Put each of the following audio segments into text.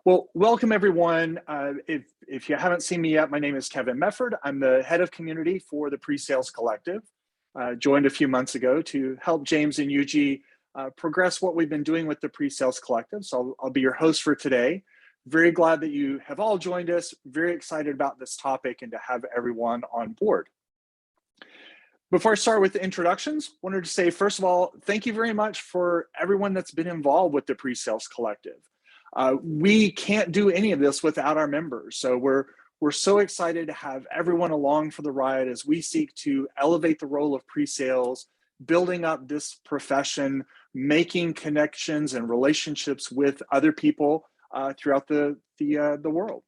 Well, welcome everyone. If you haven't seen me yet, my name is Kevin Mefford. I'm the head of community for the PreSales Collective. Joined a few months ago to help James and Yuji progress what we've been doing with the PreSales Collective. So I'll be your host for today. Very glad that you have all joined us. Very excited about this topic and to have everyone on board. Before I start with the introductions, wanted to say, first of all, thank you very much for everyone that's been involved with the PreSales Collective. We can't do any of this without our members. So we're so excited to have everyone along for the ride as we seek to elevate the role of pre-sales, building up this profession, making connections and relationships with other people throughout the world.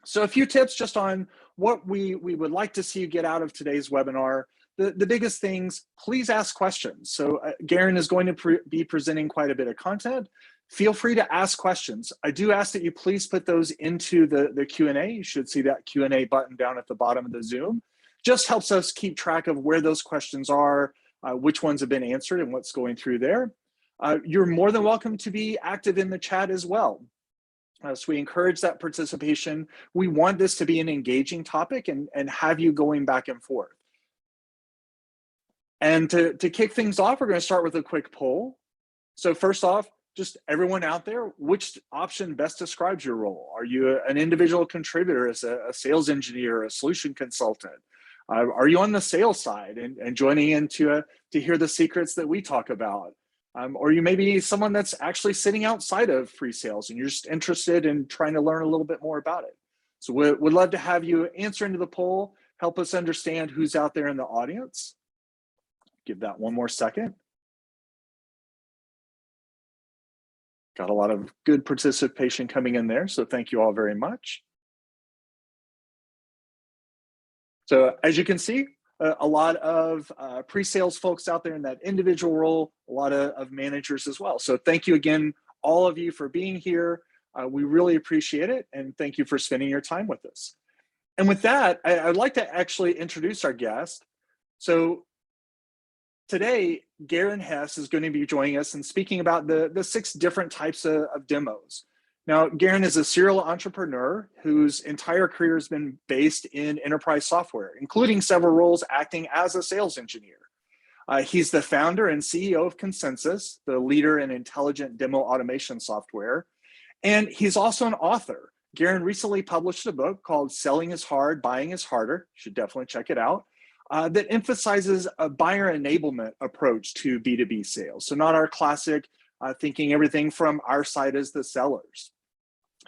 So a few tips just on what we would like to see you get out of today's webinar. The biggest things, please ask questions. So Garin is going to be presenting quite a bit of content. Feel free to ask questions. I do ask that you please put those into the Q&A. You should see that Q&A button down at the bottom of the Zoom. Just helps us keep track of where those questions are, which ones have been answered and what's going through there. You're more than welcome to be active in the chat as well. So we encourage that participation. We want this to be an engaging topic and have you going back and forth. And to kick things off, we're going to start with a quick poll. So first off, just everyone out there, which option best describes your role? Are you an individual contributor as a sales engineer, a solution consultant? Are you on the sales side and joining in to hear the secrets that we talk about? Or you may be someone that's actually sitting outside of pre-sales and you're just interested in trying to learn a little bit more about it. So we'd love to have you answer into the poll, help us understand who's out there in the audience. Give that one more second. Got a lot of good participation coming in there, so thank you all very much. So as you can see, a lot of pre-sales folks out there in that individual role, a lot of managers as well. So thank you again, all of you, for being here. We really appreciate it, and thank you for spending your time with us. And with that, I'd like to actually introduce our guest. So today, Garin Hess is going to be joining us and speaking about the 6 different types of demos. Now, Garin is a serial entrepreneur whose entire career has been based in enterprise software, including several roles acting as a sales engineer. He's the founder and CEO of Consensus, the leader in intelligent demo automation software. And he's also an author. Garin recently published a book called Selling is Hard, Buying is Harder. You should definitely check it out. That emphasizes a buyer enablement approach to B2B sales. So not our classic thinking everything from our side as the sellers.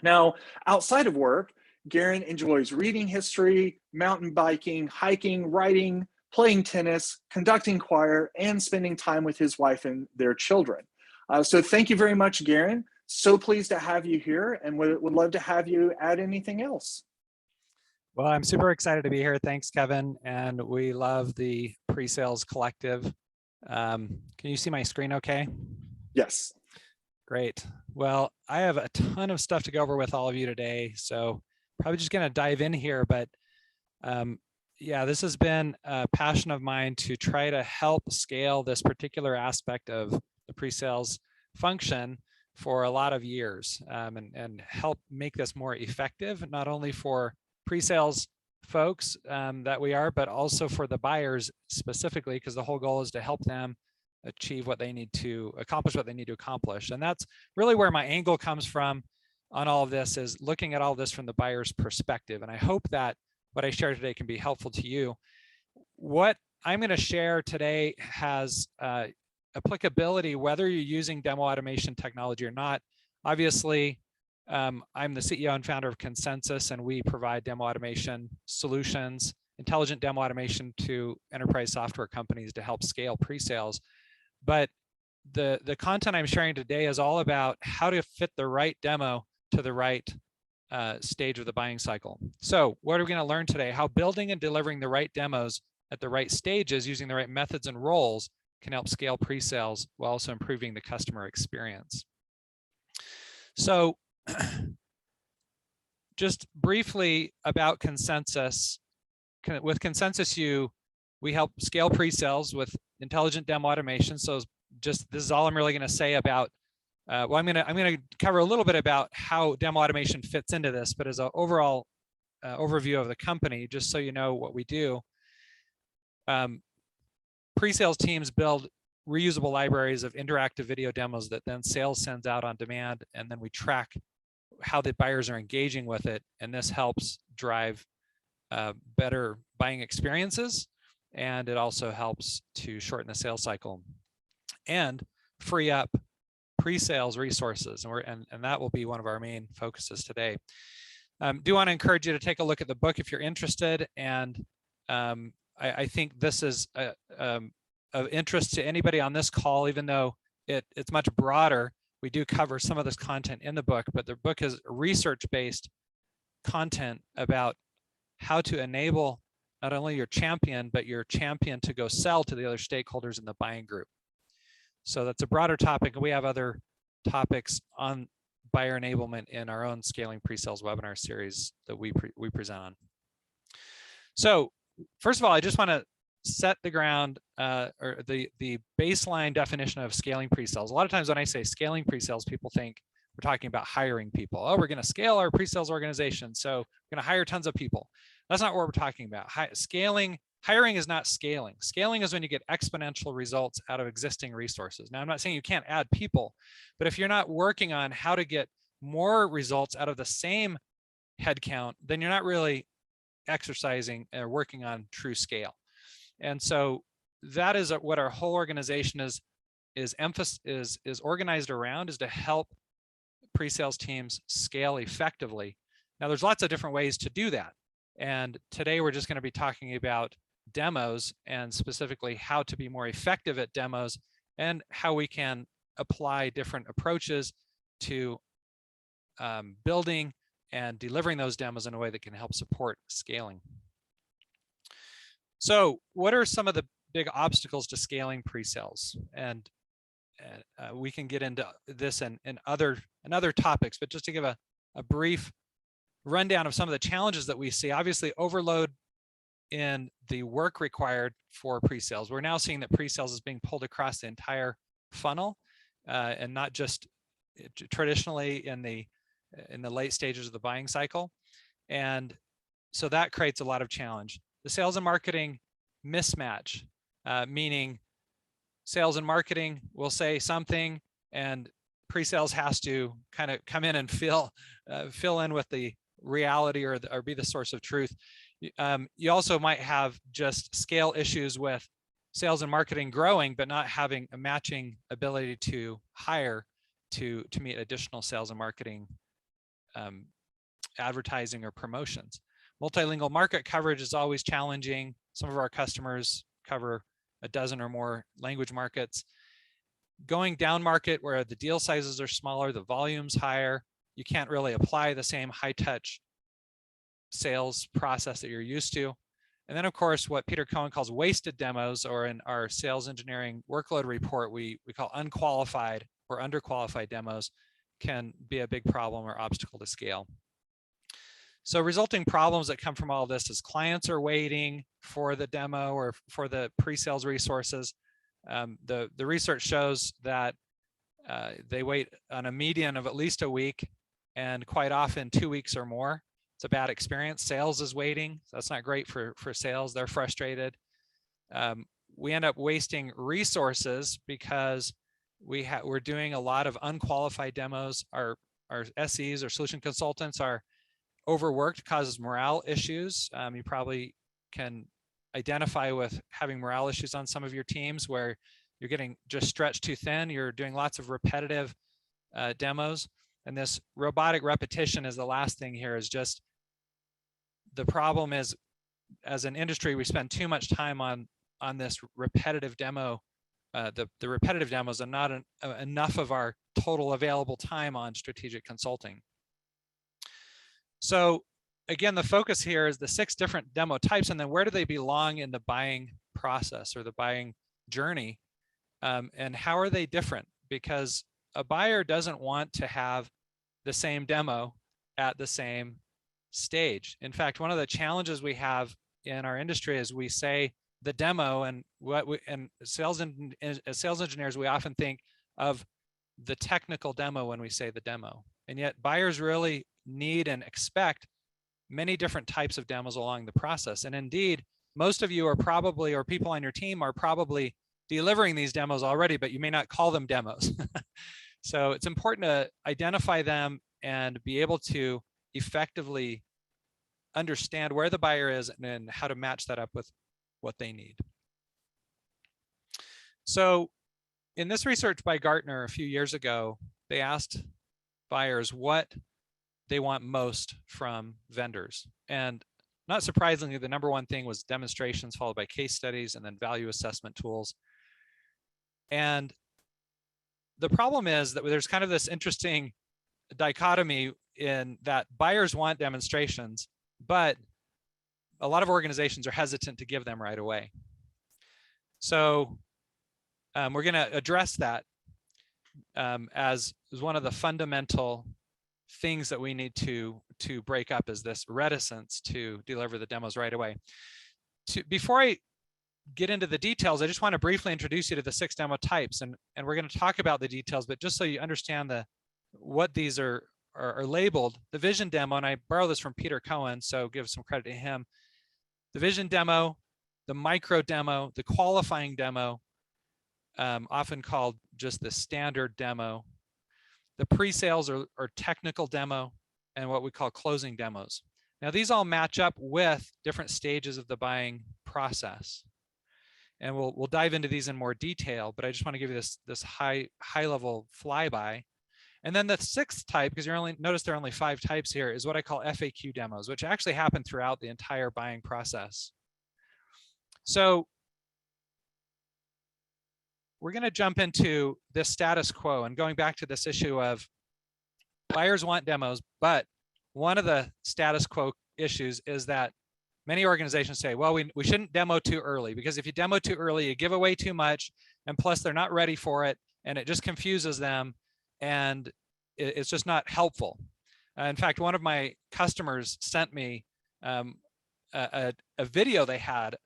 Now, outside of work, Garin enjoys reading history, mountain biking, hiking, writing, playing tennis, conducting choir, and spending time with his wife and their children. So thank you very much, Garin. So pleased to have you here and would love to have you add anything else. Well, I'm super excited to be here. Thanks, Kevin. And we love the PreSales Collective. Can you see my screen okay? Yes. Great. Well, I have a ton of stuff to go over with all of you today. So probably just going to dive in here. But yeah, this has been a passion of mine to try to help scale this particular aspect of the PreSales function for a lot of years and help make this more effective, not only for pre-sales folks that we are, but also for the buyers specifically, because the whole goal is to help them achieve what they need to accomplish, what they need to accomplish. And that's really where my angle comes from on all of this, is looking at all this from the buyer's perspective. And I hope that what I share today can be helpful to you. What I'm going to share today has applicability whether you're using demo automation technology or not. Obviously, I'm the CEO and founder of Consensus, and we provide demo automation solutions, intelligent demo automation to enterprise software companies to help scale pre-sales. But the content I'm sharing today is all about how to fit the right demo to the right stage of the buying cycle. So what are we going to learn today? How building and delivering the right demos at the right stages using the right methods and roles can help scale pre-sales while also improving the customer experience. So just briefly about Consensus. With Consensus, we help scale pre-sales with intelligent demo automation. So this is all I'm really going to say about well, I'm gonna cover a little bit about how demo automation fits into this, but as an overall overview of the company, just so you know what we do. Pre-sales teams build reusable libraries of interactive video demos that then sales sends out on demand, and then we track how the buyers are engaging with it, and this helps drive better buying experiences, and it also helps to shorten the sales cycle and free up pre-sales resources, and that will be one of our main focuses today. Do want to encourage you to take a look at the book if you're interested, and I think this is of interest to anybody on this call, even though it's much broader. We do cover some of this content in the book, but the book is research-based content about how to enable not only your champion, but your champion to go sell to the other stakeholders in the buying group. So that's a broader topic, and we have other topics on buyer enablement in our own Scaling Pre-Sales webinar series that we present on. So first of all, I just want to set the ground or the baseline definition of scaling pre-sales. A lot of times when I say scaling pre-sales, people think we're talking about hiring people. Oh, we're going to scale our pre-sales organization, so we're going to hire tons of people. That's not what we're talking about. Hiring is not scaling. Scaling is when you get exponential results out of existing resources. Now, I'm not saying you can't add people, but if you're not working on how to get more results out of the same headcount, then you're not really exercising or working on true scale. And so that is what our whole organization is organized around, is to help pre-sales teams scale effectively. Now, there's lots of different ways to do that. And today we're just going to be talking about demos, and specifically how to be more effective at demos and how we can apply different approaches to building and delivering those demos in a way that can help support scaling. So what are some of the big obstacles to scaling pre-sales? And we can get into this and other topics, but just to give a brief rundown of some of the challenges that we see. Obviously, overload in the work required for pre-sales. We're now seeing that pre-sales is being pulled across the entire funnel, and not just traditionally in the late stages of the buying cycle. And so that creates a lot of challenge. The sales and marketing mismatch, meaning sales and marketing will say something and pre-sales has to kind of come in and fill in with the reality or be the source of truth. You also might have just scale issues with sales and marketing growing, but not having a matching ability to hire to meet additional sales and marketing advertising or promotions. Multilingual market coverage is always challenging. Some of our customers cover a dozen or more language markets. Going down market where the deal sizes are smaller, the volume's higher, you can't really apply the same high touch sales process that you're used to. And then of course, what Peter Cohen calls wasted demos, or in our sales engineering workload report, we call unqualified or underqualified demos, can be a big problem or obstacle to scale. So resulting problems that come from all this is clients are waiting for the demo or for the pre-sales resources. The research shows that they wait on a median of at least a week, and quite often 2 weeks or more. It's a bad experience. Sales is waiting. So that's not great for sales. They're frustrated. We end up wasting resources because we're doing a lot of unqualified demos. Our SEs or solution consultants are overworked, causes morale issues. You probably can identify with having morale issues on some of your teams where you're getting just stretched too thin. You're doing lots of repetitive demos. And this robotic repetition is the last thing here. Is just the problem is, as an industry, we spend too much time on this repetitive demo, the repetitive demos, and not enough of our total available time on strategic consulting. So again, the focus here is the 6 different demo types, and then where do they belong in the buying process or the buying journey, and how are they different? Because a buyer doesn't want to have the same demo at the same stage. In fact, one of the challenges we have in our industry is we say the demo, and as sales engineers, we often think of the technical demo when we say the demo. And yet buyers really need and expect many different types of demos along the process. And indeed, most of you are probably, or people on your team are probably delivering these demos already, but you may not call them demos. So it's important to identify them and be able to effectively understand where the buyer is and how to match that up with what they need. So in this research by Gartner a few years ago, they asked buyers what they want most from vendors. And not surprisingly, the number one thing was demonstrations, followed by case studies, and then value assessment tools. And the problem is that there's kind of this interesting dichotomy in that buyers want demonstrations, but a lot of organizations are hesitant to give them right away. So we're going to address that as one of the fundamental things that we need to break up, is this reticence to deliver the demos right away. Before I get into the details, I just want to briefly introduce you to the 6 demo types, and we're going to talk about the details, but just so you understand what these are labeled. The vision demo, and I borrow this from Peter Cohen, so give some credit to him. The vision demo, the micro demo, the qualifying demo, often called just the standard demo, the pre-sales or technical demo, and what we call closing demos. Now, these all match up with different stages of the buying process. And we'll dive into these in more detail, but I just want to give you this high level flyby. And then the 6th type, because notice there are only 5 types here, is what I call FAQ demos, which actually happen throughout the entire buying process. So we're going to jump into this status quo and going back to this issue of buyers want demos, but one of the status quo issues is that many organizations say, well, we shouldn't demo too early, because if you demo too early, you give away too much, and plus they're not ready for it, and it just confuses them, and it's just not helpful. In fact, one of my customers sent me a video they had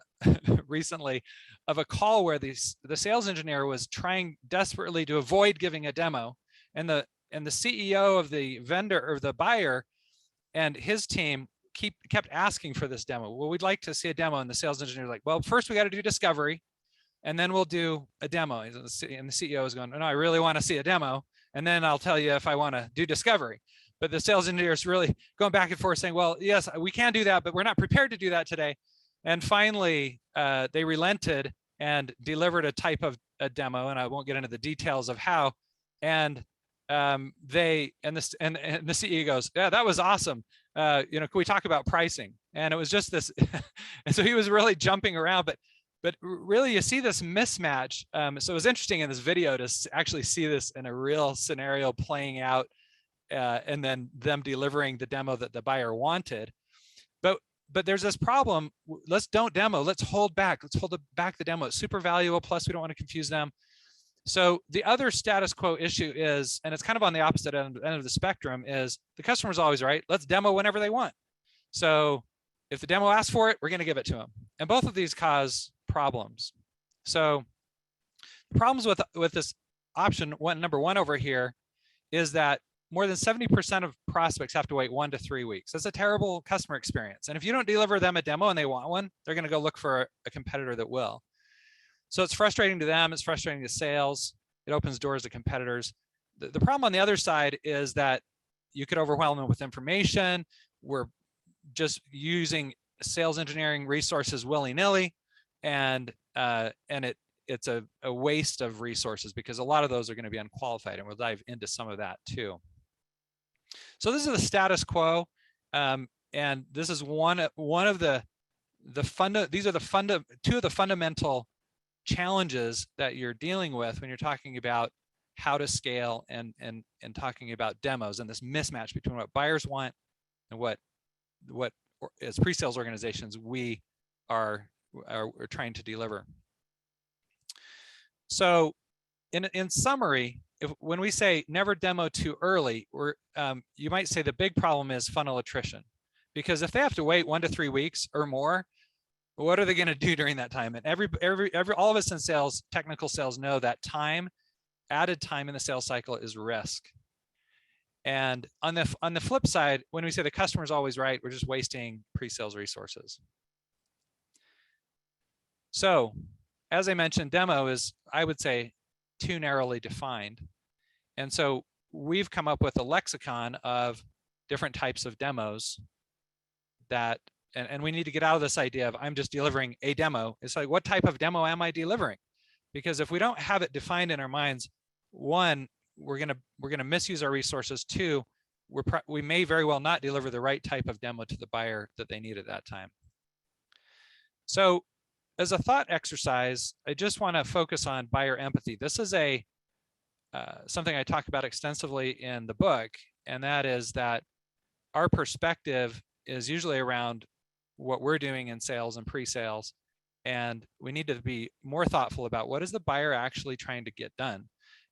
recently of a call where the sales engineer was trying desperately to avoid giving a demo, and the CEO of the vendor or the buyer and his team kept asking for this demo. Well, we'd like to see a demo, and the sales engineer like, well, first we got to do discovery, and then we'll do a demo. And the CEO is going, no, I really want to see a demo, and then I'll tell you if I want to do discovery. But the sales engineer is really going back and forth saying, well, yes, we can do that, but we're not prepared to do that today. And finally, they relented and delivered a type of a demo, and I won't get into the details of how. And the CEO goes, yeah, that was awesome. Can we talk about pricing? And it was just this, and so he was really jumping around, but really you see this mismatch. So it was interesting in this video to actually see this in a real scenario playing out, and then them delivering the demo that the buyer wanted. But there's this problem. Don't demo. Let's hold back. Let's hold back the demo. It's super valuable. Plus, we don't want to confuse them. So the other status quo issue is, and it's kind of on the opposite end of the spectrum, is the customer's always right. Let's demo whenever they want. So if the demo asks for it, we're going to give it to them. And both of these cause problems. So the problems with this option number 1 over here is that more than 70% of prospects have to wait 1 to 3 weeks. That's a terrible customer experience. And if you don't deliver them a demo and they want one, they're going to go look for a competitor that will. So it's frustrating to them. It's frustrating to sales. It opens doors to competitors. The problem on the other side is that you could overwhelm them with information. We're just using sales engineering resources willy-nilly, and it's a waste of resources because a lot of those are going to be unqualified, and we'll dive into some of that too. So this is the status quo, and this is one of the these are two of the fundamental challenges that you're dealing with when you're talking about how to scale and talking about demos, and this mismatch between what buyers want and what as pre-sales organizations we are trying to deliver. So in summary, when we say never demo too early, you might say the big problem is funnel attrition, because if they have to wait 1 to 3 weeks or more, what are they going to do during that time? And all of us in sales, technical sales, know that time added time in the sales cycle is risk. And on the flip side, when we say the customer is always right, we're just wasting pre-sales resources. So as I mentioned, demo is, I would say, too narrowly defined. And so we've come up with a lexicon of different types of demos that, and we need to get out of this idea of I'm just delivering a demo. It's like, what type of demo am I delivering? Because if we don't have it defined in our minds, one, we're gonna misuse our resources. Two, we may very well not deliver the right type of demo to the buyer that they need at that time. So as a thought exercise, I just want to focus on buyer empathy. This is something I talk about extensively in the book, and that is that our perspective is usually around what we're doing in sales and pre-sales, and we need to be more thoughtful about what is the buyer actually trying to get done.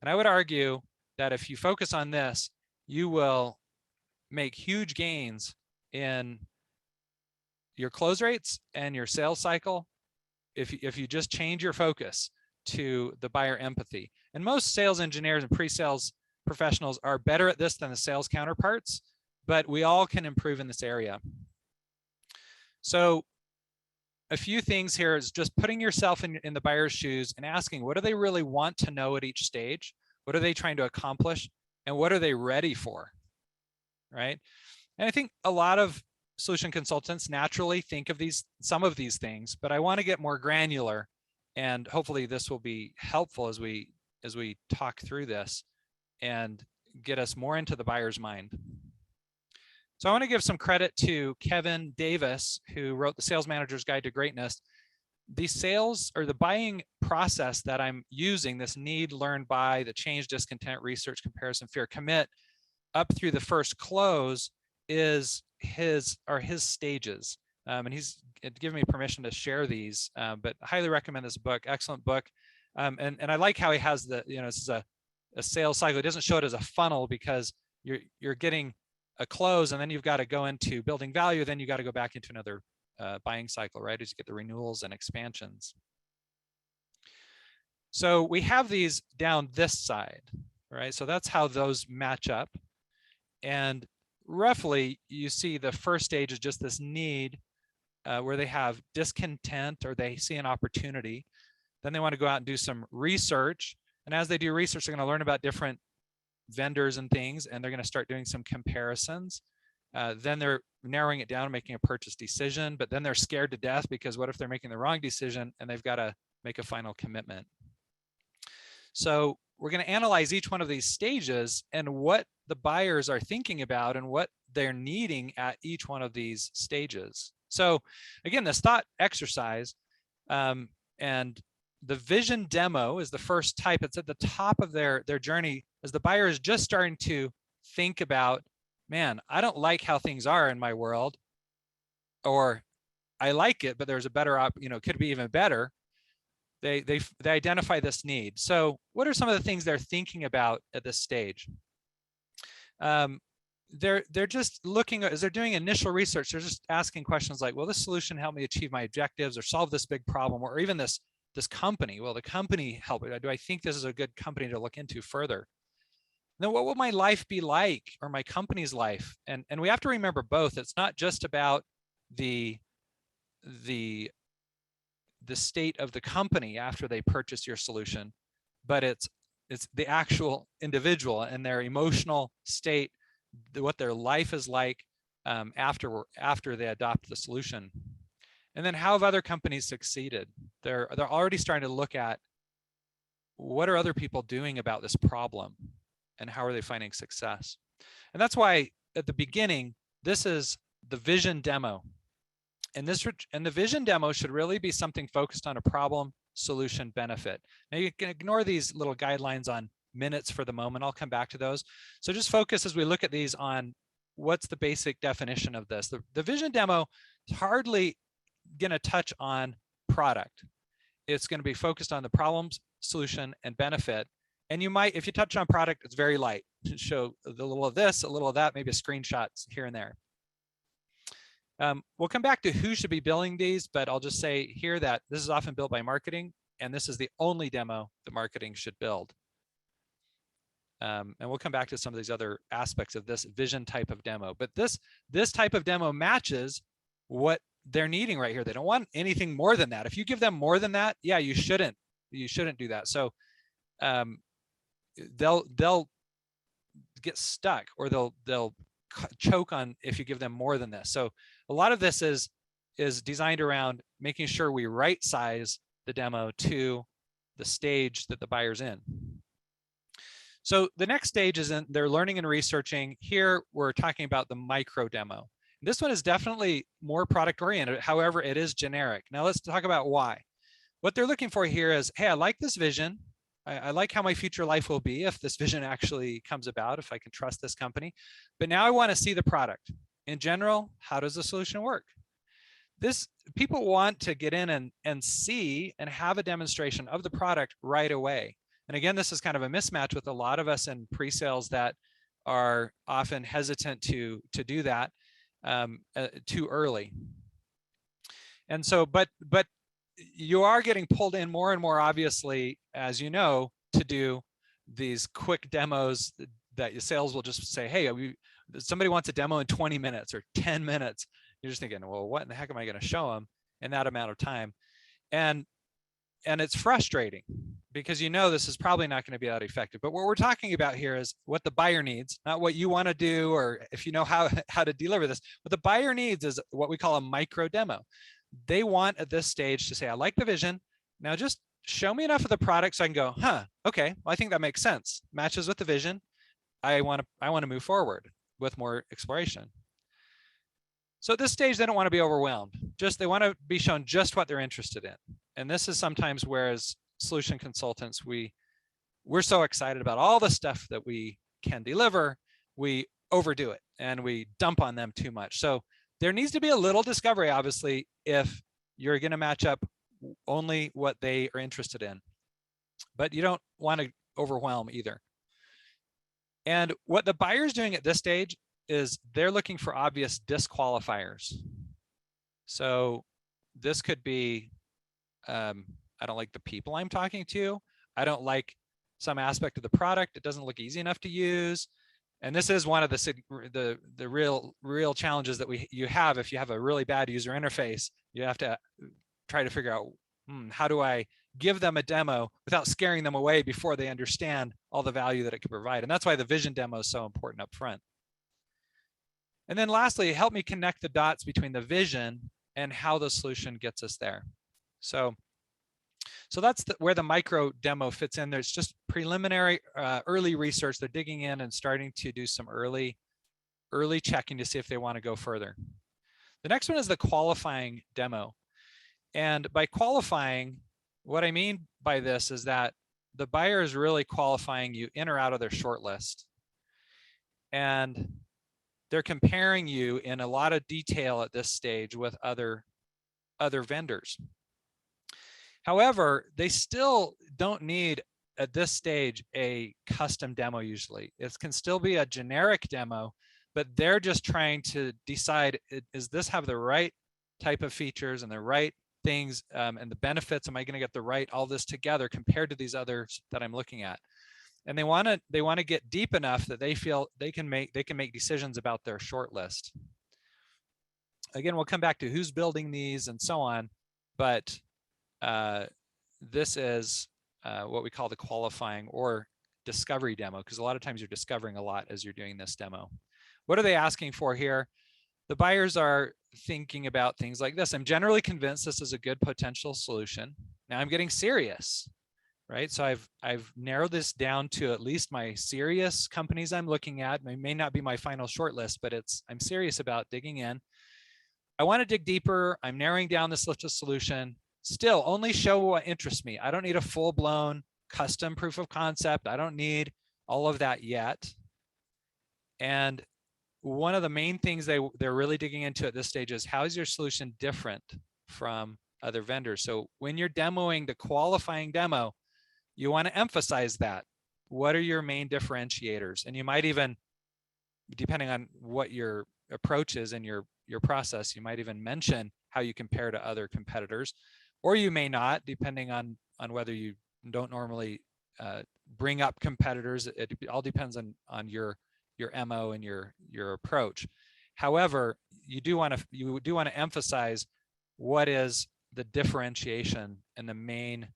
And I would argue that if you focus on this, you will make huge gains in your close rates and your sales cycle if you just change your focus to the buyer empathy. And most sales engineers and pre-sales professionals are better at this than the sales counterparts, but we all can improve in this area. So a few things here is just putting yourself in the buyer's shoes and asking, what do they really want to know at each stage? What are they trying to accomplish? And what are they ready for, right? And I think a lot of solution consultants naturally think of some of these things, but I want to get more granular, and hopefully this will be helpful as we talk through this and get us more into the buyer's mind. So I want to give some credit to Kevin Davis, who wrote the Sales Manager's Guide to Greatness. The sales or the buying process that I'm using, this need, learn, buy, the change, discontent, research, comparison, fear, commit, up through the first close is his stages. And he's given me permission to share these, but I highly recommend this book. Excellent book. And I like how he has this is a sales cycle. It doesn't show it as a funnel because you're getting a close and then you've got to go into building value. Then you got to go back into another buying cycle, right? As you get the renewals and expansions. So we have these down this side, right? So that's how those match up. And roughly, you see the first stage is just this need where they have discontent or they see an opportunity. Then they want to go out and do some research. And as they do research, they're going to learn about different vendors and things, and they're going to start doing some comparisons. Then they're narrowing it down, making a purchase decision, but then they're scared to death because what if they're making the wrong decision and they've got to make a final commitment. So we're going to analyze each one of these stages and what the buyers are thinking about and what they're needing at each one of these stages. So again, this thought exercise, and the vision demo is the first type. It's at the top of their journey as the buyer is just starting to think about, man, I don't like how things are in my world, or I like it, but there's a better could be even better. They identify this need. So what are some of the things they're thinking about at this stage? They're just looking, as they're doing initial research, they're just asking questions like, will this solution help me achieve my objectives or solve this big problem, or even this company? Will the company help it? Do I think this is a good company to look into further? Then what will my life be like, or my company's life? And we have to remember both. It's not just about the state of the company after they purchase your solution, but it's the actual individual and their emotional state, what their life is like after they adopt the solution. And then how have other companies succeeded? They're already starting to look at what are other people doing about this problem and how are they finding success? And that's why at the beginning, this is the vision demo. And the vision demo should really be something focused on a problem, solution, benefit. Now you can ignore these little guidelines on minutes for the moment. I'll come back to those. So just focus as we look at these on what's the basic definition of this. The vision demo is hardly going to touch on product. It's going to be focused on the problems, solution, and benefit. And you might, if you touch on product, it's very light. Show a little of this, a little of that, maybe a screenshot here and there. We'll come back to who should be billing these, but I'll just say here that this is often built by marketing, and this is the only demo that marketing should build. And we'll come back to some of these other aspects of this vision type of demo. But this type of demo matches what they're needing right here. They don't want anything more than that. If you give them more than that, yeah, you shouldn't do that. So they'll get stuck, or they'll choke on if you give them more than this. So a lot of this is designed around making sure we right size the demo to the stage that the buyer's in. So the next stage is they're learning and researching. Here we're talking about the micro demo. This one is definitely more product oriented. However, it is generic. Now let's talk about why. What they're looking for here is, hey, I like this vision. I like how my future life will be if this vision actually comes about, if I can trust this company. But now I want to see the product. In general, how does the solution work? People want to get in and see and have a demonstration of the product right away. And again, this is kind of a mismatch with a lot of us in pre-sales that are often hesitant to do that too early. And so, but you are getting pulled in more and more, obviously, as you know, to do these quick demos that your sales will just say, hey, somebody wants a demo in 20 minutes or 10 minutes. You're just thinking, well, what in the heck am I going to show them in that amount of time? And it's frustrating because you know this is probably not going to be that effective. But what we're talking about here is what the buyer needs, not what you want to do, or if you know how to deliver this. What the buyer needs is what we call a micro demo. They want at this stage to say, I like the vision. Now just show me enough of the product so I can go, okay, well, I think that makes sense. Matches with the vision. I want to move forward with more exploration. So at this stage, they don't want to be overwhelmed. They want to be shown just what they're interested in. And this is sometimes where, as solution consultants, we're so excited about all the stuff that we can deliver, we overdo it and we dump on them too much. So there needs to be a little discovery, obviously, if you're going to match up only what they are interested in. But you don't want to overwhelm either. And what the buyer's doing at this stage is they're looking for obvious disqualifiers. So this could be, I don't like the people I'm talking to. I don't like some aspect of the product. It doesn't look easy enough to use. And this is one of the real challenges that you have if you have a really bad user interface. You have to try to figure out, how do I give them a demo without scaring them away before they understand all the value that it can provide. And that's why the vision demo is so important up front. And then lastly, help me connect the dots between the vision and how the solution gets us there. So that's where the micro demo fits in. There's just preliminary early research. They're digging in and starting to do some early checking to see if they want to go further. The next one is the qualifying demo. And by qualifying, what I mean by this is that the buyer is really qualifying you in or out of their shortlist. And they're comparing you in a lot of detail at this stage with other vendors. However, they still don't need at this stage a custom demo usually. It can still be a generic demo, but they're just trying to decide, does this have the right type of features and the right things and the benefits? Am I going to get the right, all this together compared to these others that I'm looking at? And they want to get deep enough that they feel they can make decisions about their short list. Again, we'll come back to who's building these and so on, but this is what we call the qualifying or discovery demo, because a lot of times you're discovering a lot as you're doing this demo. What are they asking for here? The buyers are thinking about things like this. I'm generally convinced this is a good potential solution. Now I'm getting serious, right? So I've narrowed this down to at least my serious companies I'm looking at. It may not be my final short list, but I'm serious about digging in. I want to dig deeper. I'm narrowing down this list of solution. Still, only show what interests me. I don't need a full-blown custom proof of concept. I don't need all of that yet. And one of the main things they're really digging into at this stage is, how is your solution different from other vendors? So when you're demoing the qualifying demo, you want to emphasize that. What are your main differentiators? And you might even, depending on what your approach is and your process, you might even mention how you compare to other competitors, or you may not, depending on whether you don't normally bring up competitors. It all depends on your MO and your approach. However, you do want to emphasize what is the differentiation and the main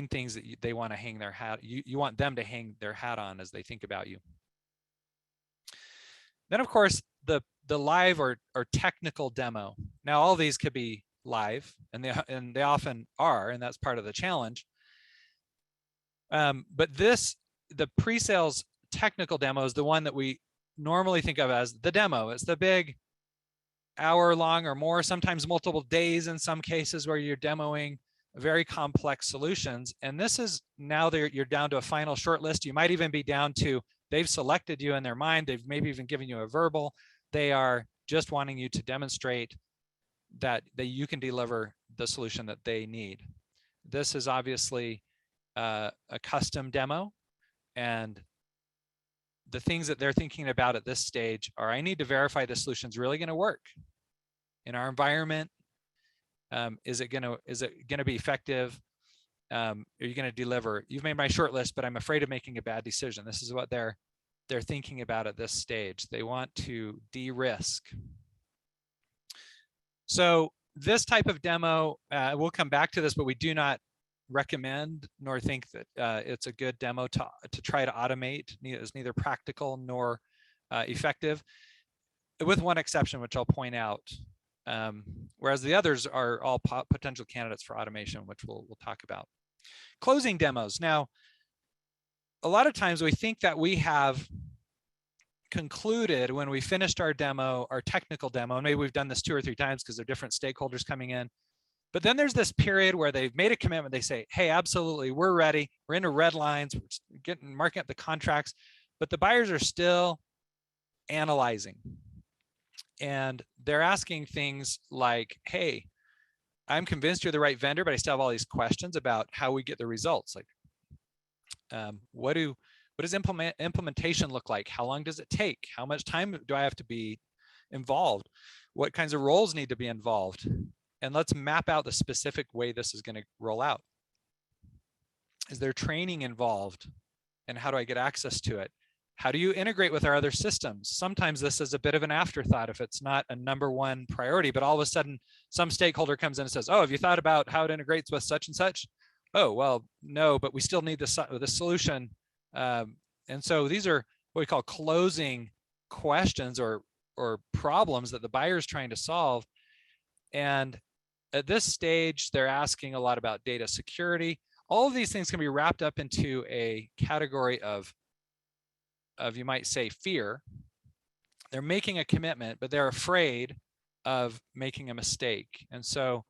things that they want to hang their hat. You want them to hang their hat on as they think about you. Then, of course, the live or technical demo. Now, all these could be live, and they often are, and that's part of the challenge. But the pre-sales technical demo is the one that we normally think of as the demo. It's the big hour-long or more, sometimes multiple days in some cases, where you're demoing very complex solutions. And this is now you're down to a final shortlist. You might even be down to they've selected you in their mind. They've maybe even given you a verbal. They are just wanting you to demonstrate that you can deliver the solution that they need. This is obviously a custom demo, and the things that they're thinking about at this stage are, I need to verify the solution's really going to work in our environment. Is it going to be effective? Are you going to deliver? You've made my short list, but I'm afraid of making a bad decision. This is what they're thinking about at this stage. They want to de-risk. So this type of demo, we'll come back to this, but we do not recommend nor think that it's a good demo to try to automate. It's neither practical nor effective, with one exception, which I'll point out. Whereas the others are all potential candidates for automation, which we'll talk about. Closing demos. Now, a lot of times we think that we have concluded when we finished our demo, our technical demo, and maybe we've done this 2 or 3 times because there are different stakeholders coming in. But then there's this period where they've made a commitment. They say, hey, absolutely, we're ready. We're into red lines. We're marking up the contracts, but the buyers are still analyzing. And they're asking things like, hey, I'm convinced you're the right vendor, but I still have all these questions about how we get the results. Like, what does implementation look like? How long does it take? How much time do I have to be involved? What kinds of roles need to be involved? And let's map out the specific way this is going to roll out. Is there training involved? And how do I get access to it? How do you integrate with our other systems? Sometimes this is a bit of an afterthought if it's not a #1 priority, but all of a sudden some stakeholder comes in and says, oh, have you thought about how it integrates with such and such? Oh, well, no, but we still need the solution. And so these are what we call closing questions or problems that the buyer is trying to solve. And at this stage, they're asking a lot about data security. All of these things can be wrapped up into a category of you might say fear. They're making a commitment, but they're afraid of making a mistake. And so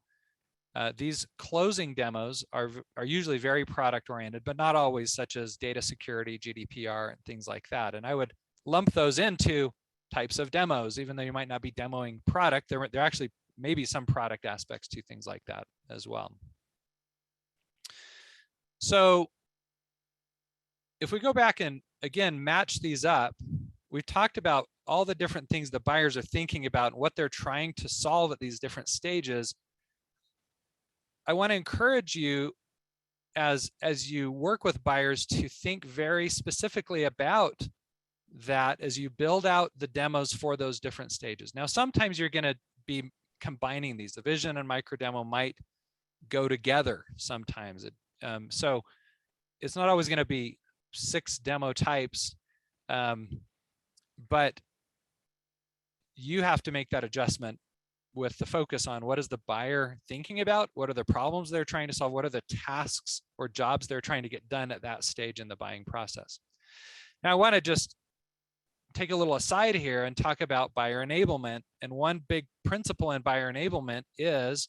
these closing demos are usually very product oriented, but not always, such as data security, GDPR, and things like that. And I would lump those into types of demos, even though you might not be demoing product. There actually maybe some product aspects to things like that as well. So if we go back and again match these up, we've talked about all the different things the buyers are thinking about and what they're trying to solve at these different stages. I want to encourage you as you work with buyers to think very specifically about that as you build out the demos for those different stages. Now, sometimes you're going to be combining these. The vision and micro demo might go together sometimes. So it's not always going to be 6 demo types, but you have to make that adjustment with the focus on what is the buyer thinking about, what are the problems they're trying to solve, what are the tasks or jobs they're trying to get done at that stage in the buying process. Now, I want to just take a little aside here and talk about buyer enablement. And one big principle in buyer enablement is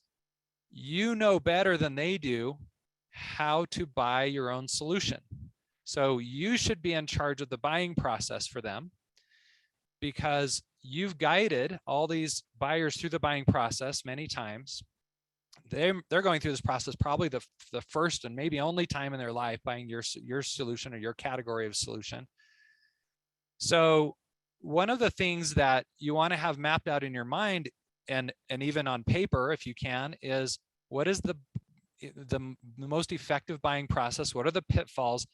you know better than they do how to buy your own solution. So you should be in charge of the buying process for them, because you've guided all these buyers through the buying process many times. They're going through this process probably the first and maybe only time in their life buying your solution or your category of solution. So one of the things that you want to have mapped out in your mind and even on paper, if you can, is what is the most effective buying process? What are the pitfalls?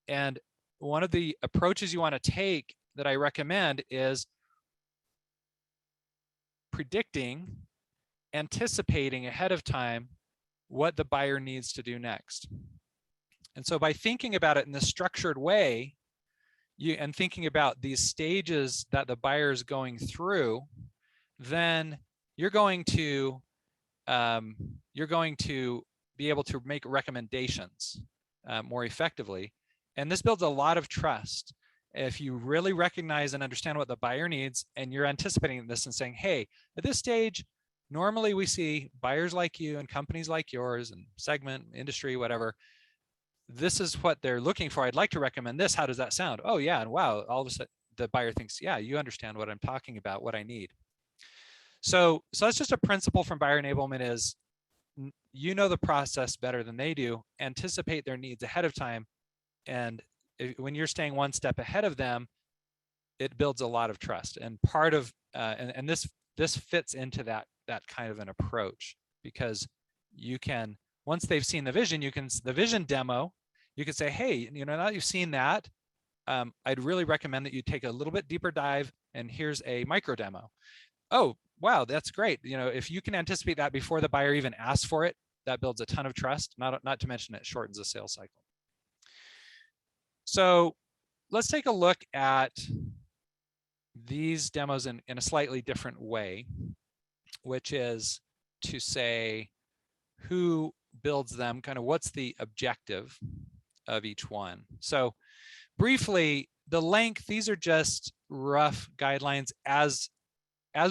And one of the approaches you want to take that I recommend is predicting, anticipating ahead of time what the buyer needs to do next. And so by thinking about it in this structured way, and thinking about these stages that the buyer is going through, then you're going to be able to make recommendations more effectively. And this builds a lot of trust. If you really recognize and understand what the buyer needs, and you're anticipating this and saying, hey, at this stage, normally we see buyers like you and companies like yours and segment, industry, whatever, this is what they're looking for. I'd like to recommend this. How does that sound? Oh yeah, and wow, all of a sudden the buyer thinks, yeah, you understand what I'm talking about, what I need. So that's just a principle from buyer enablement is, you know the process better than they do, anticipate their needs ahead of time. And when you're staying one step ahead of them, it builds a lot of trust. And part of, and this fits into that kind of an approach, because you can, once they've seen the vision, the vision demo, you can say, hey, now that you've seen that, I'd really recommend that you take a little bit deeper dive, and here's a micro demo. Oh, wow, that's great. If you can anticipate that before the buyer even asks for it, that builds a ton of trust, not to mention it shortens the sales cycle. So let's take a look at these demos in a slightly different way, which is to say who builds them, kind of what's the objective of each one. So briefly, the length, these are just rough guidelines as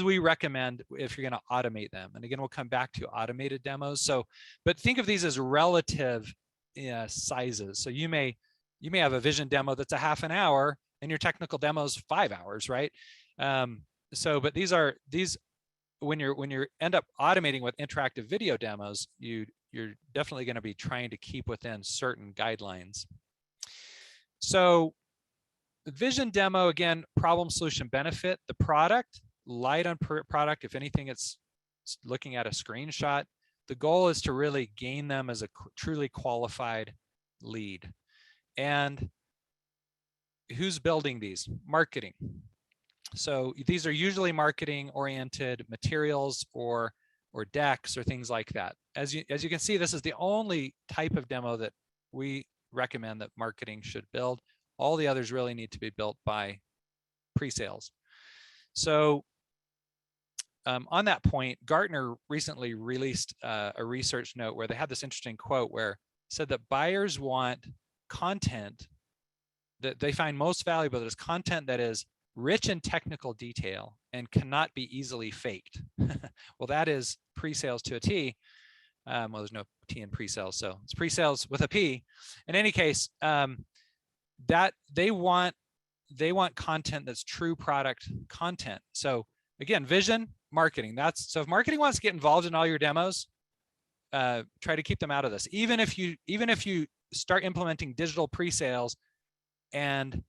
we recommend if you're going to automate them. And again, we'll come back to automated demos. So, but think of these as relative sizes. So you may have a vision demo that's a half an hour and your technical demo is 5 hours, right? But these when you end up automating with interactive video demos, you're definitely going to be trying to keep within certain guidelines. So vision demo, again, problem, solution, benefit. The product, light on product. If anything, it's looking at a screenshot. The goal is to really gain them as a truly qualified lead. And who's building these? Marketing. So these are usually marketing oriented materials or decks or things like that. As you can see, this is the only type of demo that we recommend that marketing should build. All the others really need to be built by pre-sales. So on that point, Gartner recently released a research note where they had this interesting quote where it said that buyers want content that they find most valuable, that is content that is rich in technical detail and cannot be easily faked. Well, that is pre-sales to a T. Well, there's no T in pre-sales, so it's pre-sales with a P. In any case, that they want content that's true product content. So again, vision, marketing. So if marketing wants to get involved in all your demos, try to keep them out of this. Even if you start implementing digital pre-sales and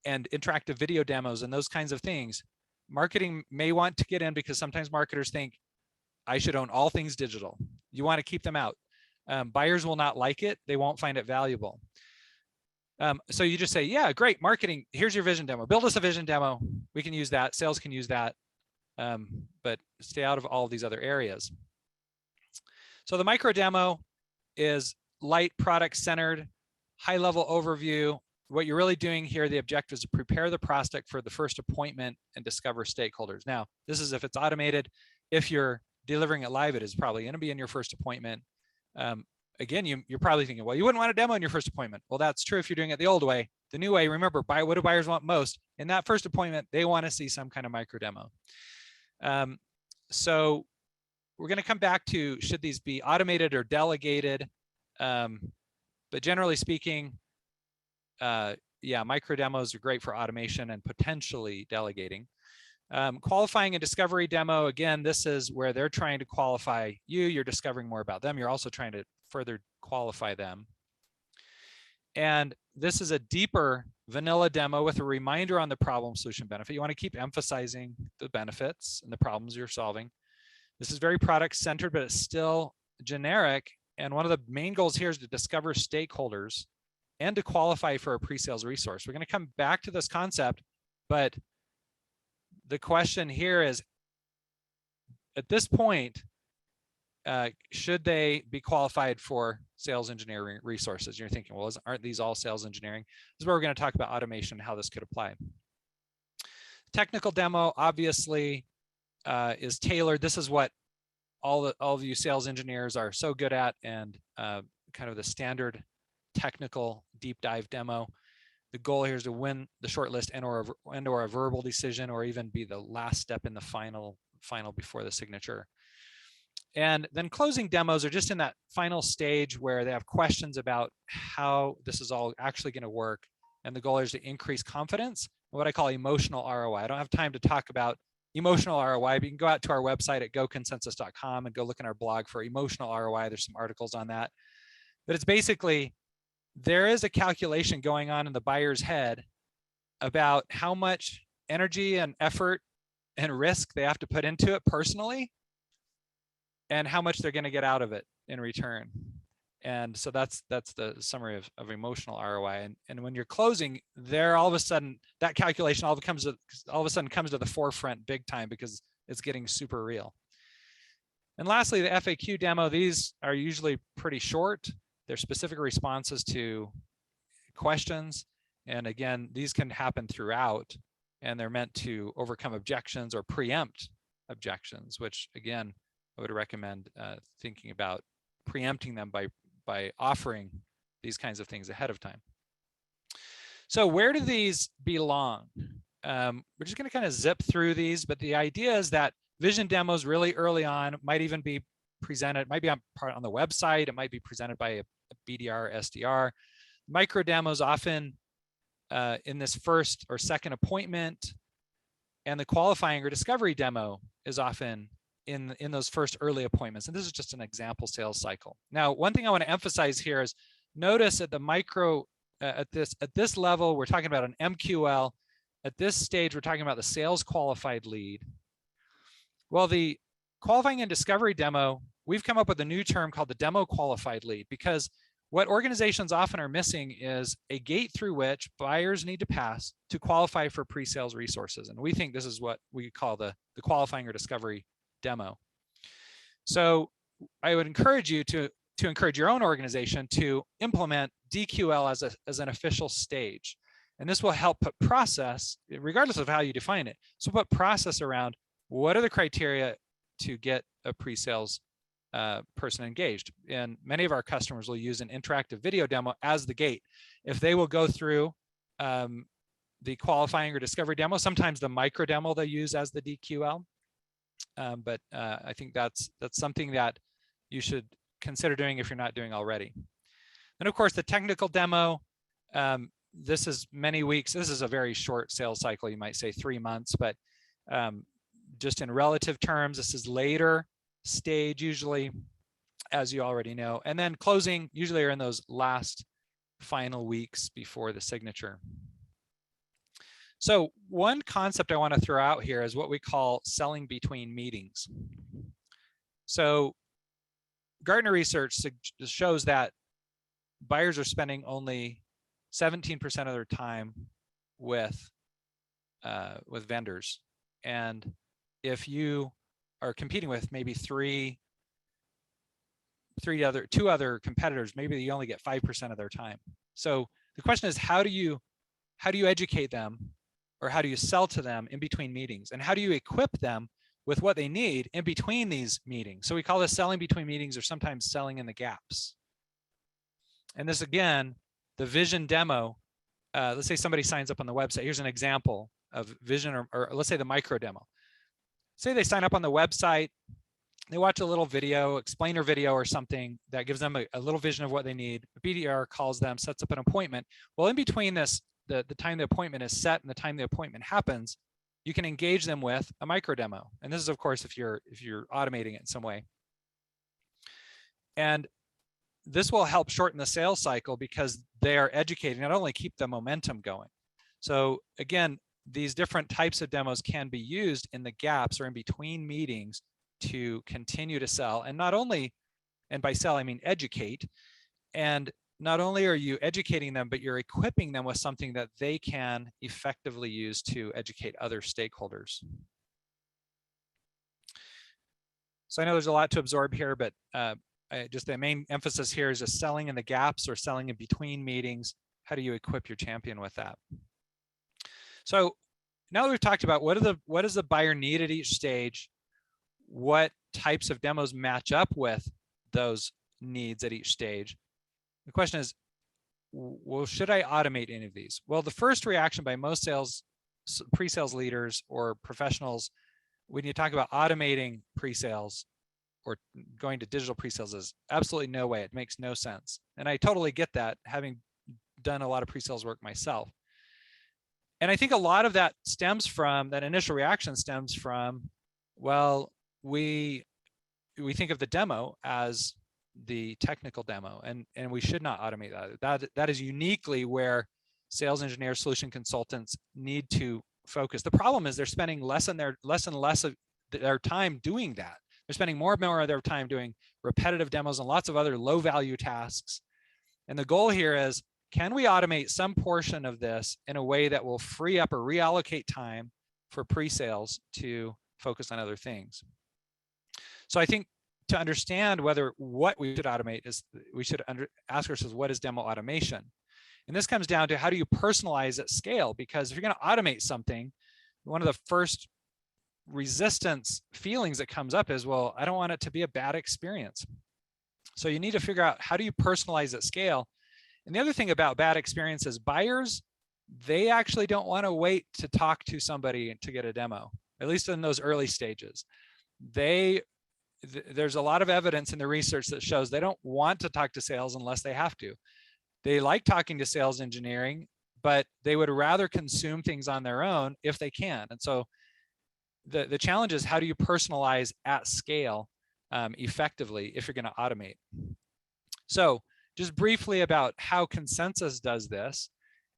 interactive video demos and those kinds of things, marketing may want to get in because sometimes marketers think I should own all things digital. You want to keep them out. Buyers will not like it. They won't find it valuable. So you just say, yeah, great, marketing, here's your vision demo. Build us a vision demo. We can use that. Sales can use that. But stay out of all of these other areas. So the micro demo is light, product centered, high level overview. What you're really doing here, the objective is to prepare the prospect for the first appointment and discover stakeholders. Now, this is if it's automated. If you're delivering it live, it is probably going to be in your first appointment. Again, you're probably thinking, well, you wouldn't want a demo in your first appointment. Well, that's true if you're doing it the old way. The new way, remember, what do buyers want most? In that first appointment, they want to see some kind of micro demo. So we're going to come back to, should these be automated or delegated? But generally speaking, yeah, micro demos are great for automation and potentially delegating. Qualifying and discovery demo, again, this is where they're trying to qualify you. You're discovering more about them. You're also trying to further qualify them. And this is a deeper vanilla demo with a reminder on the problem, solution, benefit. You want to keep emphasizing the benefits and the problems you're solving. This is very product centered, but it's still generic And one of the main goals here is to discover stakeholders and to qualify for a pre-sales resource. We're going to come back to this concept, but the question here is, at this point, should they be qualified for sales engineering resources? You're thinking, well, aren't these all sales engineering? This is where we're going to talk about automation and how this could apply. Technical demo, obviously, is tailored. This is what all of you sales engineers are so good at, and kind of the standard technical deep dive demo. The goal here is to win the shortlist and or a verbal decision, or even be the last step in the final before the signature. And then closing demos are just in that final stage where they have questions about how this is all actually going to work. And the goal is to increase confidence, what I call emotional ROI. I don't have time to talk about emotional ROI, but you can go out to our website at goconsensus.com and go look in our blog for emotional ROI. There's some articles on that. But it's basically, there is a calculation going on in the buyer's head about how much energy and effort and risk they have to put into it personally, and how much they're going to get out of it in return. And so that's the summary of emotional ROI. And when you're closing, there all of a sudden that calculation all of a sudden comes to the forefront big time, because it's getting super real. And lastly, the FAQ demo, these are usually pretty short. They're specific responses to questions. And again, these can happen throughout, and they're meant to overcome objections or preempt objections, which again, I would recommend thinking about preempting them by offering these kinds of things ahead of time. So where do these belong? We're just going to kind of zip through these, but the idea is that vision demos really early on might even be presented, might be on the website, it might be presented by a BDR, SDR. Micro demos often in this first or second appointment, and the qualifying or discovery demo is often in those first early appointments. And this is just an example sales cycle. Now, one thing I want to emphasize here is, notice at the micro, at this level, we're talking about an MQL. At this stage, we're talking about the sales qualified lead. Well, the qualifying and discovery demo, we've come up with a new term called the demo qualified lead, because what organizations often are missing is a gate through which buyers need to pass to qualify for pre-sales resources. And we think this is what we call the qualifying or discovery demo. So I would encourage you to encourage your own organization to implement DQL as an official stage. And this will help put process, regardless of how you define it. So put process around what are the criteria to get a pre-sales person engaged. And many of our customers will use an interactive video demo as the gate. If they will go through the qualifying or discovery demo, sometimes the micro demo they use as the DQL. But I think that's something that you should consider doing if you're not doing already. And of course, the technical demo, this is many weeks. This is a very short sales cycle, you might say 3 months, but just in relative terms, this is later stage usually, as you already know. And then closing usually are in those last final weeks before the signature. So one concept I want to throw out here is what we call selling between meetings. So Gartner research shows that buyers are spending only 17% of their time with vendors. And if you are competing with maybe two other competitors, maybe you only get 5% of their time. So the question is, how do you educate them, or how do you sell to them in between meetings? And how do you equip them with what they need in between these meetings? So we call this selling between meetings, or sometimes selling in the gaps. And this, again, the vision demo, let's say somebody signs up on the website. Here's an example of vision, or let's say the micro demo. Say they sign up on the website, they watch a little video, explainer video or something that gives them a little vision of what they need. The BDR calls them, sets up an appointment. Well, in between this, the time the appointment is set and the time the appointment happens, you can engage them with a micro demo. And this is, of course, if you're automating it in some way. And this will help shorten the sales cycle, because they are educating, not only keep the momentum going. So again, these different types of demos can be used in the gaps or in between meetings to continue to sell. And not only and by sell, I mean educate. And not only are you educating them, but you're equipping them with something that they can effectively use to educate other stakeholders. So I know there's a lot to absorb here, but just the main emphasis here is just selling in the gaps or selling in between meetings. How do you equip your champion with that? So now that we've talked about what does the buyer need at each stage, what types of demos match up with those needs at each stage, the question is, well, should I automate any of these? Well, the first reaction by most pre-sales leaders or professionals when you talk about automating pre-sales or going to digital pre-sales is absolutely no way. It makes no sense. And I totally get that, having done a lot of pre-sales work myself. And I think a lot of that stems from, that initial reaction stems from, well, we think of the demo as the technical demo, and we should not automate that. That is uniquely where sales engineers, solution consultants need to focus. The problem is they're spending less and less of their time doing that. They're spending more and more of their time doing repetitive demos and lots of other low value tasks. And the goal here is, can we automate some portion of this in a way that will free up or reallocate time for pre-sales to focus on other things? So I think to understand what we should automate is we should ask ourselves, what is demo automation? And this comes down to, how do you personalize at scale? Because if you're going to automate something, one of the first resistance feelings that comes up is, well, I don't want it to be a bad experience. So you need to figure out, how do you personalize at scale? And the other thing about bad experiences, buyers, they actually don't want to wait to talk to somebody to get a demo, at least in those early stages. There's a lot of evidence in the research that shows they don't want to talk to sales unless they have to. They like talking to sales engineering, but they would rather consume things on their own if they can. And so the challenge is, how do you personalize at scale effectively if you're going to automate? So just briefly about how Consensus does this.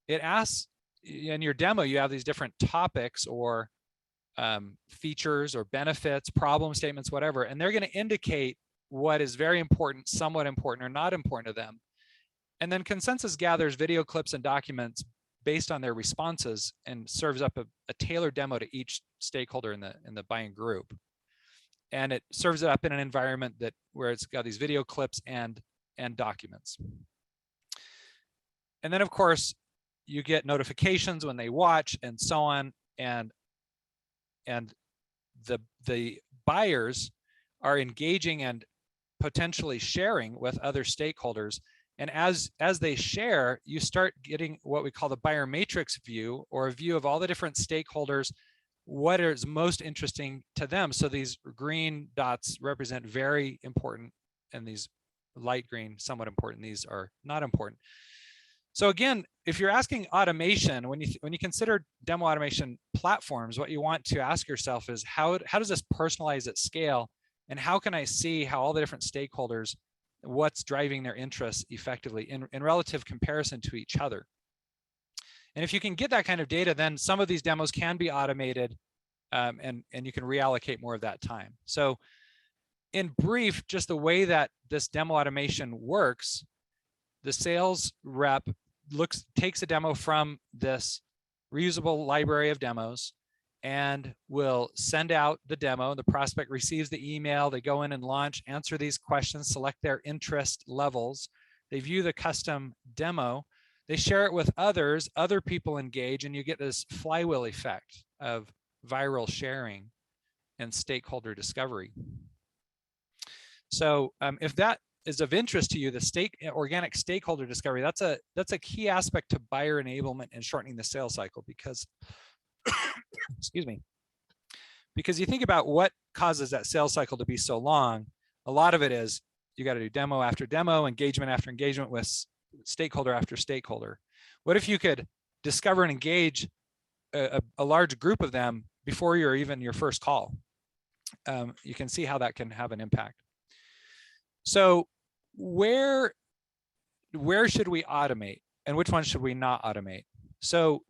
It asks, in your demo, you have these different topics or features or benefits, problem statements, whatever, and they're going to indicate what is very important, somewhat important, or not important to them. And then Consensus gathers video clips and documents based on their responses and serves up a tailored demo to each stakeholder in the buying group. And it serves it up in an environment where it's got these video clips and documents. And then, of course, you get notifications when they watch and so on. And the buyers are engaging and potentially sharing with other stakeholders. And as they share, you start getting what we call the buyer matrix view, or a view of all the different stakeholders, what is most interesting to them. So these green dots represent very important, and these light green, somewhat important. These are not important. So again, if you're asking automation, when you consider demo automation platforms, what you want to ask yourself is, how does this personalize at scale? And how can I see how all the different stakeholders, what's driving their interests effectively in relative comparison to each other? And if you can get that kind of data, then some of these demos can be automated, and you can reallocate more of that time. So in brief, just the way that this demo automation works, the sales rep takes a demo from this reusable library of demos and will send out the demo. The prospect receives the email, they go in and launch, answer these questions, select their interest levels. They view the custom demo, they share it with others, other people engage, and you get this flywheel effect of viral sharing and stakeholder discovery. So if that is of interest to you, the organic stakeholder discovery, that's a key aspect to buyer enablement and shortening the sales cycle, because excuse me, because you think about what causes that sales cycle to be so long. A lot of it is you got to do demo after demo, engagement after engagement with stakeholder after stakeholder. What if you could discover and engage a large group of them before you're even your first call? You can see how that can have an impact. So where should we automate, and which ones should we not automate? So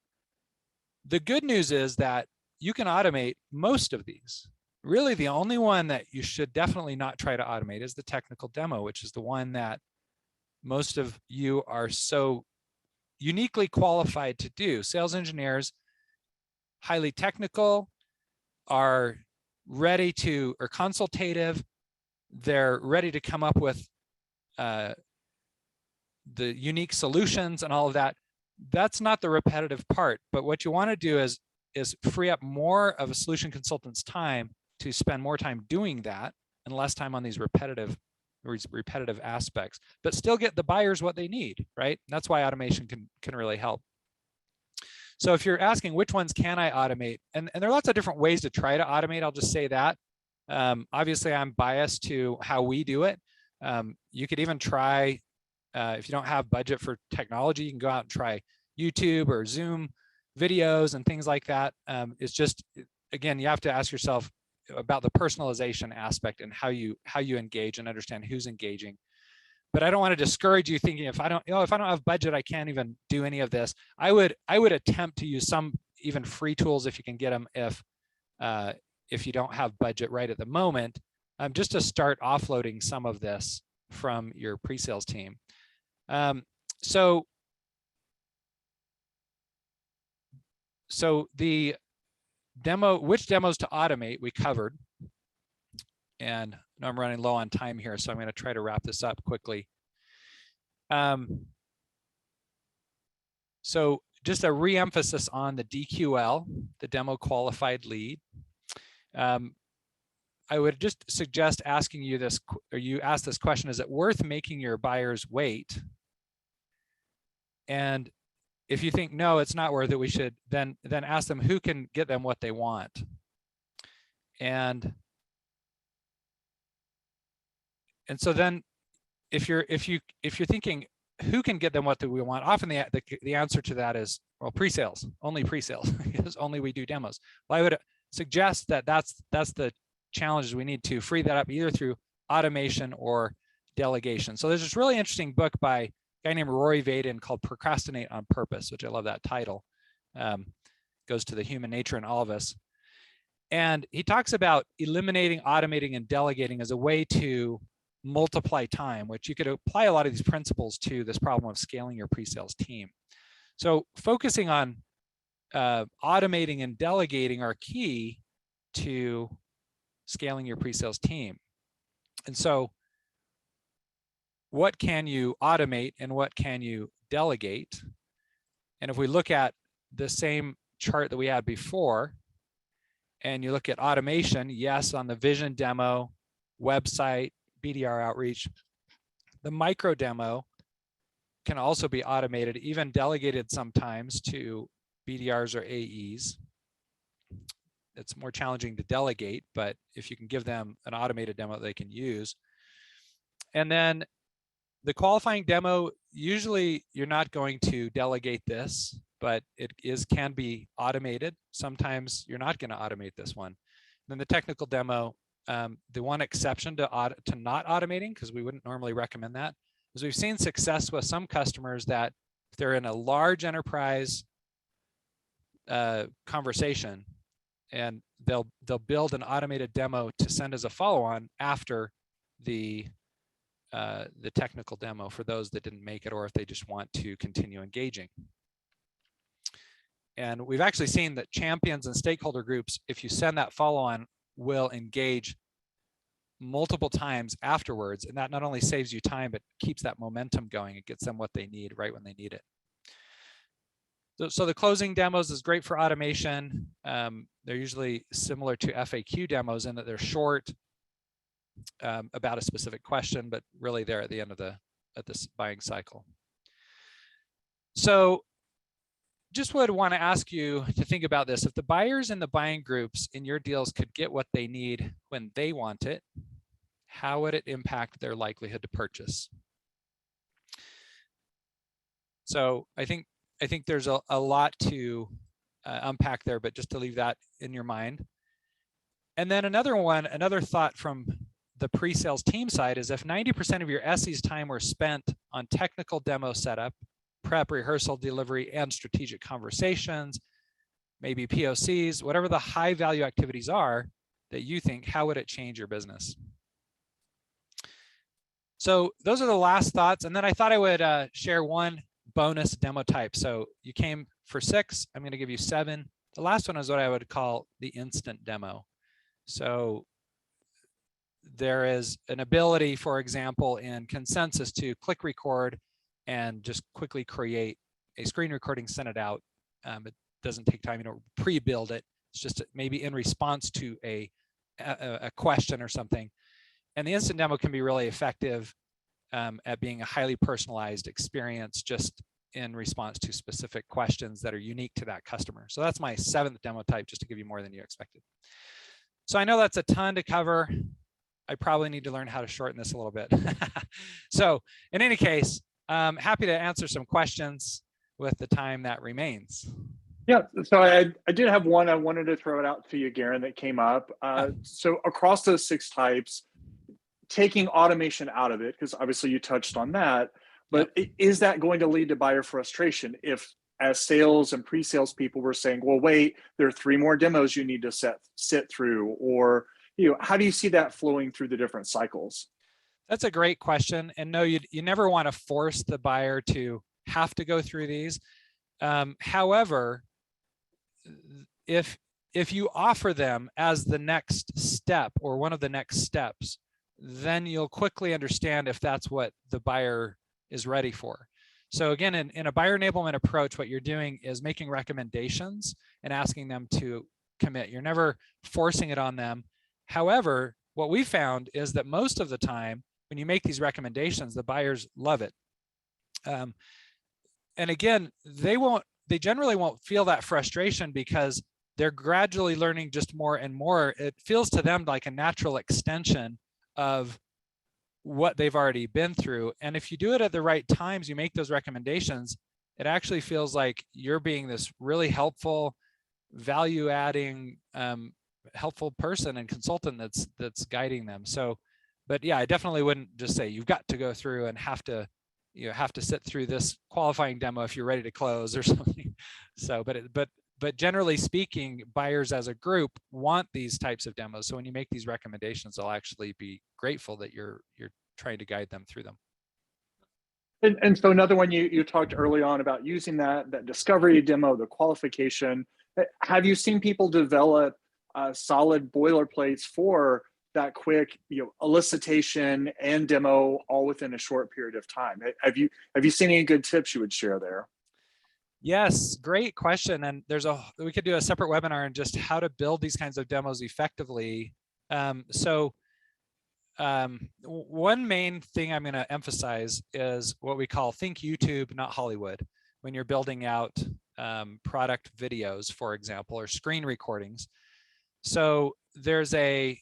the good news is that you can automate most of these, really the only one that you should definitely not try to automate is the technical demo, which is the one that most of you are so uniquely qualified to do. Sales engineers, highly technical, are ready to, or consultative, they're ready to come up with the unique solutions and all of that. That's not the repetitive part, but what you want to do is free up more of a solution consultant's time to spend more time doing that and less time on these repetitive aspects, but still get the buyers what they need, right? And that's why automation can really help. So if you're asking which ones can I automate, and there are lots of different ways to try to automate, I'll just say that. Obviously, I'm biased to how we do it. You could even try, if you don't have budget for technology, you can go out and try YouTube or Zoom videos and things like that. It's just, again, you have to ask yourself about the personalization aspect and how you engage and understand who's engaging. But I don't want to discourage you thinking if I don't have budget, I can't even do any of this. I would attempt to use some even free tools if you can get them, if you don't have budget right at the moment, just to start offloading some of this from your pre-sales team. So the demo, which demos to automate, we covered. And I know I'm running low on time here, so I'm going to try to wrap this up quickly. So just a re-emphasis on the DQL, the demo qualified lead. I would just suggest asking you this, or you ask this question: is it worth making your buyers wait? And if you think no, it's not worth it, we should then ask them who can get them what they want. And so then if you're thinking who can get them what we want, often the answer to that is, well, pre-sales, only pre-sales, because only we do demos. Well, I would suggest that that's the challenges we need to free that up either through automation or delegation. So there's this really interesting book by a guy named Rory Vaden called Procrastinate on Purpose, which I love that title. Goes to the human nature in all of us. And he talks about eliminating, automating, and delegating as a way to multiply time, which you could apply a lot of these principles to this problem of scaling your pre-sales team. So focusing on automating and delegating are key to scaling your pre-sales team. And so what can you automate and what can you delegate? And if we look at the same chart that we had before, and you look at automation, yes, on the vision demo, website, BDR outreach, the micro demo can also be automated, even delegated sometimes to BDRs or AEs. It's more challenging to delegate, but if you can give them an automated demo they can use. And then the qualifying demo, usually you're not going to delegate this, but it can be automated. Sometimes you're not going to automate this one. Then the technical demo, the one exception to not automating, because we wouldn't normally recommend that, is we've seen success with some customers that if they're in a large enterprise conversation, and they'll build an automated demo to send as a follow-on after the technical demo for those that didn't make it, or if they just want to continue engaging. And we've actually seen that champions and stakeholder groups, if you send that follow-on, will engage multiple times afterwards. And that not only saves you time, but keeps that momentum going. It gets them what they need right when they need it. So the closing demos is great for automation. They're usually similar to FAQ demos in that they're short, about a specific question, but really they're at the end of this buying cycle. So just would want to ask you to think about this. If the buyers and the buying groups in your deals could get what they need when they want it, how would it impact their likelihood to purchase? So I think there's a lot to unpack there, but just to leave that in your mind. And then another thought from the pre-sales team side is if 90% of your SE's time were spent on technical demo setup, prep, rehearsal, delivery, and strategic conversations, maybe POCs, whatever the high value activities are, that you think, how would it change your business? So those are the last thoughts. And then I thought I would share one bonus demo type. So you came for 6, I'm going to give you 7. The last one is what I would call the instant demo. So there is an ability, for example, in Consensus to click record and just quickly create a screen recording, send it out. It doesn't take time, you don't pre-build it. It's just maybe in response to a question or something. And the instant demo can be really effective at being a highly personalized experience just in response to specific questions that are unique to that customer. So that's my 7th demo type, just to give you more than you expected. So I know that's a ton to cover. I probably need to learn how to shorten this a little bit. So in any case, I'm happy to answer some questions with the time that remains. Yeah, so I did have one. I wanted to throw it out to you, Garin, that came up. So across those 6 types, taking automation out of it, because obviously you touched on that, but Yep. is that going to lead to buyer frustration if, as sales and pre-sales people, were saying, well, wait, there are 3 more demos you need to sit through, or how do you see that flowing through the different cycles? That's a great question. And no, you never want to force the buyer to have to go through these. However, if you offer them as the next step or one of the next steps, then you'll quickly understand if that's what the buyer is ready for. So again, in a buyer enablement approach, what you're doing is making recommendations and asking them to commit. You're never forcing it on them. However, what we found is that most of the time, when you make these recommendations, the buyers love it. And again, they generally won't feel that frustration because they're gradually learning just more and more. It feels to them like a natural extension of what they've already been through. And if you do it at the right times, you make those recommendations, it actually feels like you're being this really helpful, value-adding, helpful person and consultant that's guiding them. So, but yeah, I definitely wouldn't just say you've got to go through and have to sit through this qualifying demo if you're ready to close or something. So, but generally speaking, buyers as a group want these types of demos. So when you make these recommendations, they'll actually be grateful that you're trying to guide them through them. And so another one, you talked early on about using that discovery demo, the qualification. Have you seen people develop solid boilerplates for that quick, elicitation and demo all within a short period of time? Have you seen any good tips you would share there? Yes, great question. And we could do a separate webinar on just how to build these kinds of demos effectively. One main thing I'm going to emphasize is what we call think YouTube, not Hollywood, when you're building out product videos, for example, or screen recordings. So there's a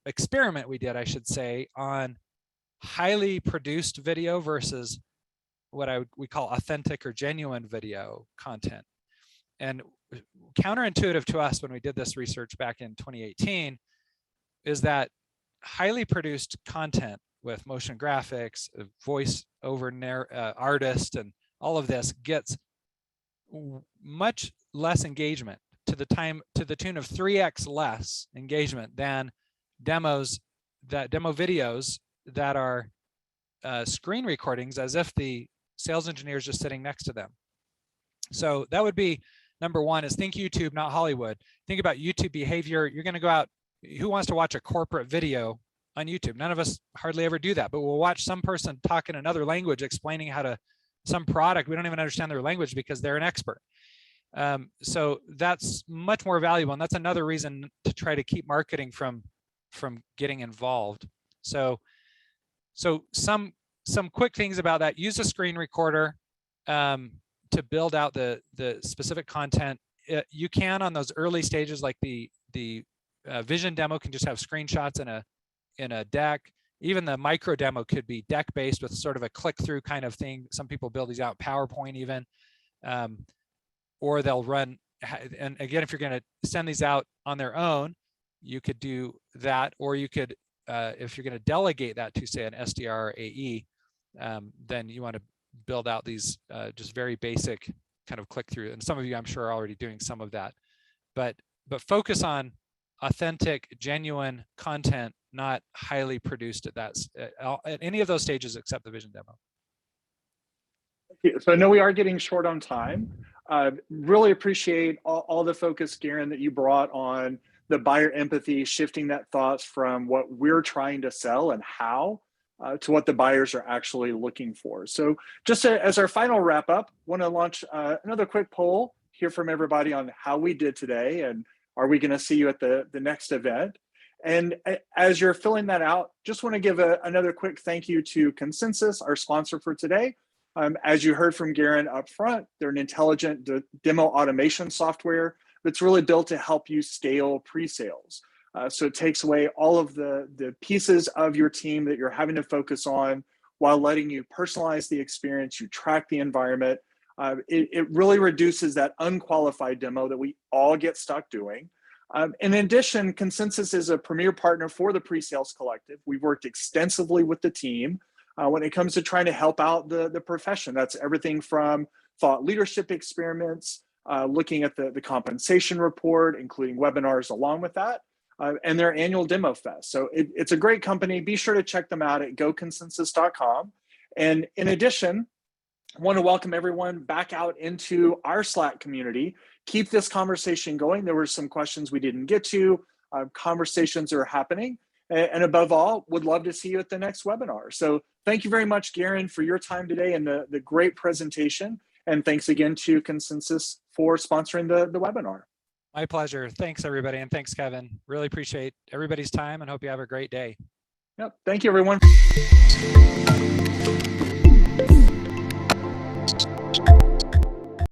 experiment we did, I should say, on highly produced video versus what we call authentic or genuine video content. And counterintuitive to us when we did this research back in 2018 is that highly produced content with motion graphics, voice over artist, and all of this gets much less engagement to the tune of 3x less engagement than demo videos that are screen recordings as if the sales engineer is just sitting next to them. So that would be number one, is think YouTube, not Hollywood. Think about YouTube behavior. You're going to go out. Who wants to watch a corporate video on YouTube? None of us hardly ever do that, but we'll watch some person talk in another language explaining how to some product. We don't even understand their language because they're an expert. So that's much more valuable. And that's another reason to try to keep marketing from getting involved. So some quick things about that: use a screen recorder to build out the specific content. You can, on those early stages, like the vision demo can just have screenshots in a deck. Even the micro demo could be deck based with sort of a click through kind of thing. Some people build these out in PowerPoint even, or they'll run. And again, if you're going to send these out on their own, you could do that, or you could, if you're going to delegate that to, say, an SDR or AE, then you want to build out these just very basic kind of click through. And some of you, I'm sure, are already doing some of that. But focus on authentic, genuine content, not highly produced at any of those stages except the vision demo. So I know we are getting short on time. Really appreciate all the focus, Garin, that you brought on the buyer empathy, shifting that thoughts from what we're trying to sell and how to what the buyers are actually looking for. So just as our final wrap up, want to launch another quick poll, hear from everybody on how we did today, and are we going to see you at the next event? And as you're filling that out, just want to give another quick thank you to Consensus, our sponsor for today. As you heard from Garin up front, they're an intelligent demo automation software that's really built to help you scale pre-sales. So it takes away all of the pieces of your team that you're having to focus on while letting you personalize the experience, you track the environment. It really reduces that unqualified demo that we all get stuck doing. In addition, Consensus is a premier partner for the PreSales Collective. We've worked extensively with the team when it comes to trying to help out the profession. That's everything from thought leadership experiments, looking at the compensation report, including webinars along with that, and their annual demo fest. So it's a great company. Be sure to check them out at goconsensus.com. And in addition, I want to welcome everyone back out into our Slack community. Keep this conversation going. There were some questions we didn't get to. Conversations are happening. And above all, would love to see you at the next webinar. So thank you very much, Garin, for your time today and the great presentation. And thanks again to Consensus for sponsoring the webinar. My pleasure. Thanks, everybody. And thanks, Kevin. Really appreciate everybody's time and hope you have a great day. Yep. Thank you, everyone.